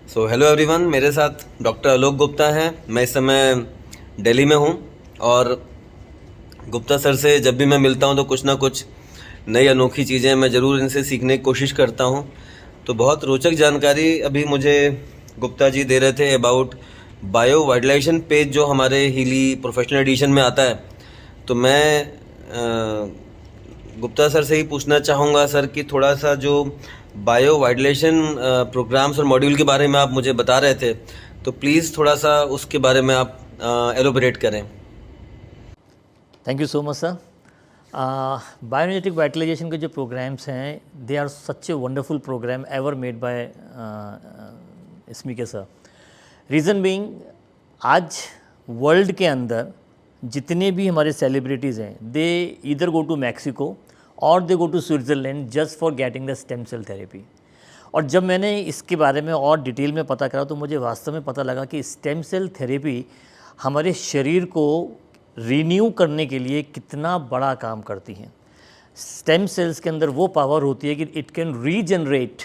Hello everyone, मेरे साथ doctor Alok Gupta हैं। मैं इस समय दिल्ली में हूं और गुप्ता सर से जब भी मैं मिलता हूं तो कुछ ना कुछ नई अनोखी चीज़ें मैं ज़रूर इनसे सीखने की कोशिश करता हूं। तो बहुत रोचक जानकारी अभी मुझे गुप्ता जी दे रहे थे अबाउट बायो वाइडलाइजेशन पेज जो हमारे हीली प्रोफेशनल एडिशन में आता है। तो मैं गुप्ता सर से ही पूछना चाहूँगा सर कि थोड़ा सा जो बायो वाइडलेशन प्रोग्राम्स और मॉड्यूल के बारे में आप मुझे बता रहे थे, तो प्लीज़ थोड़ा सा उसके बारे में आप एलोबरेट करें। Thank you so much sir. Biogenetic vitalization के जो प्रोग्राम्स हैं, they are such a wonderful programme ever made by स्मीके सर। रीज़न बीइंग, आज वर्ल्ड के अंदर जितने भी हमारे सेलिब्रिटीज़ हैं, दे इधर गो टू मैक्सिको और they go to Switzerland just for getting the stem cell therapy. और जब मैंने इसके बारे में और डिटेल में पता करा तो मुझे वास्तव में पता लगा कि स्टेम सेल थेरेपी हमारे शरीर को रीन्यू करने के लिए कितना बड़ा काम करती हैं। स्टेम सेल्स के अंदर वो पावर होती है कि it can regenerate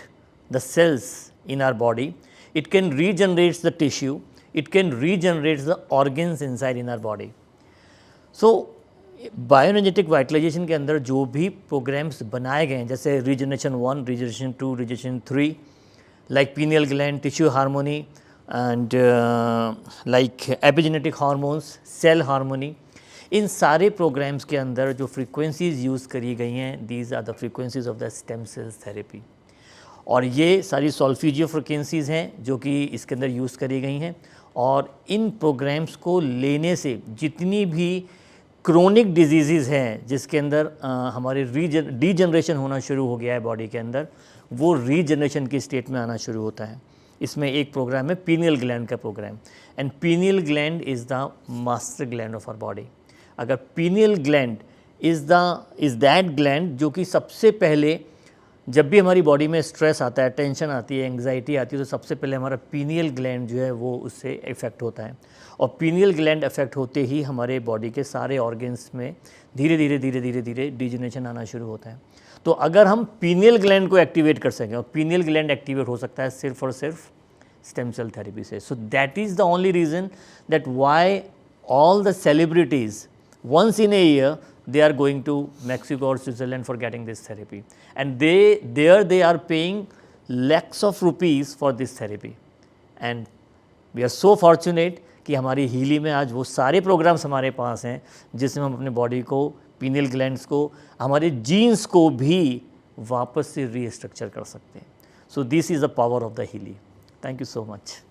the cells in our body, it can regenerate the tissue, it can regenerate the organs inside in our body. So bioenergetic vitalization के अंदर जो भी प्रोग्राम्स बनाए गए हैं, जैसे regeneration 1, regeneration 2, regeneration 3, like pineal gland, tissue harmony and like epigenetic hormones, cell harmony, इन सारे प्रोग्राम्स के अंदर जो फ्रीक्वेंसीज यूज़ करी गई हैं, these are the frequencies of the stem cells therapy. और ये सारी सॉल्फिजियो फ्रीक्वेंसीज़ हैं जो कि इसके अंदर यूज़ करी गई हैं। और इन प्रोग्राम्स को लेने से जितनी भी क्रोनिक डिजीज़ हैं जिसके अंदर हमारे डीजनरेशन होना शुरू हो गया है बॉडी के अंदर, वो रीजनरेशन की स्टेट में आना शुरू होता है। इसमें एक प्रोग्राम है पीनियल ग्लैंड का programme, and pineal gland is the master gland of our body. अगर pineal gland is that gland जो कि सबसे पहले जब भी हमारी बॉडी में स्ट्रेस आता है, टेंशन आती है, एंग्जाइटी आती है, तो सबसे पहले हमारा पीनियल ग्लैंड जो है वो उससे इफ़ेक्ट होता है। और पीनियल ग्लैंड इफेक्ट होते ही हमारे बॉडी के सारे ऑर्गन्स में धीरे धीरे डिजनरेशन आना शुरू होता है। तो अगर हम पीनियल ग्लैंड को एक्टिवेट कर सकें, और पीनियल ग्लैंड एक्टिवेट हो सकता है सिर्फ और सिर्फ स्टेम सेल थेरेपी से। So that is the only reason that why all the celebrities once in a year they are going to Mexico or Switzerland for getting this therapy, and they are paying lakhs of rupees for this therapy, and we are so fortunate कि हमारी Healy में आज वो सारे programmes हमारे पास हैं जिसमें हम अपने बॉडी को, पीनियल ग्लैंड्स को, हमारे जीन्स को भी वापस से रीस्ट्रक्चर कर सकते हैं। So this is the power of the Healy. Thank you so much.